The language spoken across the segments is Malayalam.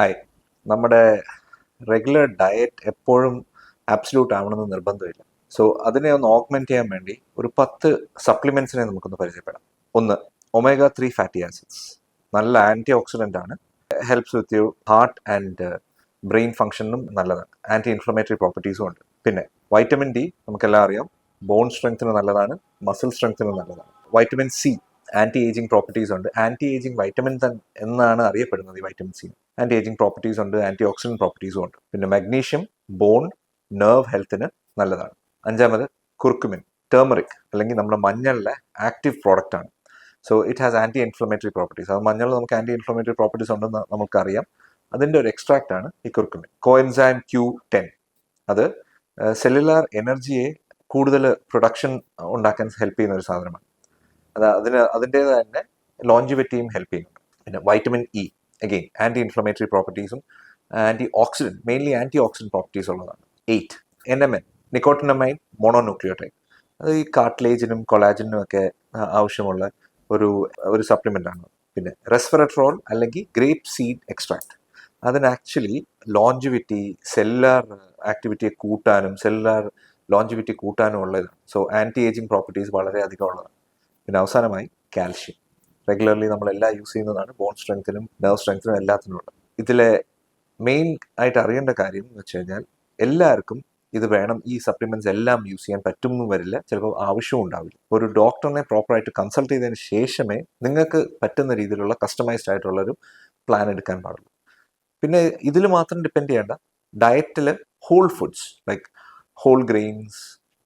ഹായ്. നമ്മുടെ റെഗുലർ ഡയറ്റ് എപ്പോഴും ആബ്സല്യൂട്ട് ആവണമെന്ന് നിർബന്ധമില്ല. സോ അതിനെ ഒന്ന് ഓഗ്മെന്റ് ചെയ്യാൻ വേണ്ടി ഒരു 10 സപ്ലിമെന്റ്സിനെ നമുക്കൊന്ന് പരിചയപ്പെടാം. ഒന്ന്, ഒമേഗ 3 ഫാറ്റി ആസിഡ്സ്. നല്ല ആന്റി ഓക്സിഡന്റ് ആണ്. Helps with you heart and brain ഫംഗ്ഷനും നല്ലതാണ്. ആന്റി ഇൻഫ്ലമേറ്ററി പ്രോപ്പർട്ടീസും ഉണ്ട്. പിന്നെ വൈറ്റമിൻ ഡി നമുക്കെല്ലാം അറിയാം, ബോൺ സ്ട്രെങ്ത്തിന് നല്ലതാണ്, മസിൽ സ്ട്രെങ്ത്തിന് നല്ലതാണ്. Vitamin C anti ageing properties ഉണ്ട്. ആന്റി ഏജിങ് വൈറ്റമിൻ എന്നാണ് അറിയപ്പെടുന്നത് ഈ vitamin C. Anti ageing properties ഉണ്ട്, ആന്റി ഓക്സിഡന്റ് പ്രോപ്പർട്ടീസും ഉണ്ട്. പിന്നെ മഗ്നീഷ്യം ബോൺ നെർവ് ഹെൽത്തിന് നല്ലതാണ്. അഞ്ചാമത് കുർക്കുമിൻ, ടേമറിക് അല്ലെങ്കിൽ നമ്മുടെ മഞ്ഞളിലെ ആക്റ്റീവ് പ്രോഡക്റ്റ് ആണ്. So it has anti inflammatory properties. അത് മഞ്ഞൾ നമുക്ക് ആന്റി ഇൻഫ്ലമേറ്ററി പ്രോപ്പർട്ടീസ് ഉണ്ടെന്ന് നമുക്കറിയാം. അതിൻ്റെ ഒരു എക്സ്ട്രാക്റ്റ് ആണ് ഈ കുർക്കുമിൻ. കോഎൻസൈം Q10, അത് സെല്ലുലാർ എനർജിയെ കൂടുതൽ പ്രൊഡക്ഷൻ ഉണ്ടാക്കാൻ ഹെൽപ്പ് ചെയ്യുന്ന ഒരു സാധനമാണ്. അതിൻ്റേത് തന്നെ ലോഞ്ചിവിറ്റിയും ഹെൽപ്പ് ചെയ്യുന്നുണ്ട്. പിന്നെ vitamin E, again anti inflammatory പ്രോപ്പർട്ടീസും anti oxidant, mainly anti oxidant properties ഉള്ളതാണ്. 8, NMN, നിക്കോട്ടിനമൈൻ മോണോന്യൂക്ലിയോടൈഡ്. അത് ഈ കാർട്ടിലേജിനും കൊളാജിനും ഒക്കെ ആവശ്യമുള്ള ഒരു സപ്ലിമെന്റ് ആണ്. പിന്നെ റെസ്വെറട്രോൾ അല്ലെങ്കിൽ ഗ്രേപ്പ് സീഡ് എക്സ്ട്രാക്ട്. അതിന് ആക്ച്വലി ലോഞ്ചിവിറ്റി, സെല്ലുലാർ ആക്ടിവിറ്റിയെ കൂട്ടാനും സെല്ലുലാർ ലോഞ്ചിവിറ്റി കൂട്ടാനും ഉള്ളതാണ്. സോ ആന്റി ഏജിങ് പ്രോപ്പർട്ടീസ് വളരെ അധികം ഉള്ളതാണ്. പിന്നെ അവസാനമായി കാൽഷ്യം. റെഗുലർലി നമ്മളെല്ലാം യൂസ് ചെയ്യുന്നതാണ്. ബോൺ സ്ട്രെങ്ത്തിനും നെർവ് സ്ട്രെങ്ത്തിനും എല്ലാത്തിനും ഉള്ളത്. ഇതിലെ മെയിൻ ആയിട്ട് അറിയേണ്ട കാര്യം എന്ന് വെച്ച് കഴിഞ്ഞാൽ, എല്ലാവർക്കും ഇത് വേണം, ഈ സപ്ലിമെന്റ്സ് എല്ലാം യൂസ് ചെയ്യാൻ പറ്റുമെന്നും വരില്ല, ചിലപ്പോൾ ആവശ്യവും ഉണ്ടാവില്ല. ഒരു ഡോക്ടറിനെ പ്രോപ്പറായിട്ട് കൺസൾട്ട് ചെയ്തതിന് ശേഷമേ നിങ്ങൾക്ക് പറ്റുന്ന രീതിയിലുള്ള കസ്റ്റമൈസ്ഡ് ആയിട്ടുള്ളൊരു പ്ലാൻ എടുക്കാൻ പാടുള്ളൂ. പിന്നെ ഇതിൽ മാത്രം ഡിപ്പെൻഡ് ചെയ്യേണ്ട, ഡയറ്റിൽ whole foods like whole grains,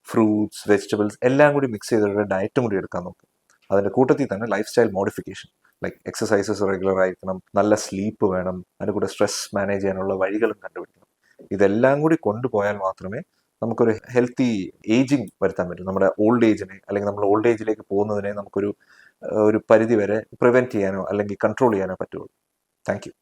fruits, vegetables എല്ലാം കൂടി മിക്സ് ചെയ്തിട്ട് ഡയറ്റും കൂടി എടുക്കാൻ നോക്കും. അതിൻ്റെ കൂട്ടത്തിൽ തന്നെ life style modification, like exercises regular ആയിരിക്കണം, നല്ല സ്ലീപ്പ് വേണം, അതിൻ്റെ കൂടെ സ്ട്രെസ് മാനേജ് ചെയ്യാനുള്ള വഴികളും കണ്ടുപിടിക്കണം. ഇതെല്ലാം കൂടി കൊണ്ടുപോയാൽ മാത്രമേ നമുക്കൊരു ഹെൽത്തി ഏജിങ് വരുത്താൻ പറ്റും. നമ്മുടെ ഓൾഡ് ഏജിനെ അല്ലെങ്കിൽ നമ്മൾ ഓൾഡ് ഏജിലേക്ക് പോകുന്നതിനെ നമുക്കൊരു പരിധി വരെ പ്രിവെൻറ്റ് ചെയ്യാനോ അല്ലെങ്കിൽ കൺട്രോൾ ചെയ്യാനോ പറ്റുള്ളൂ. Thank you.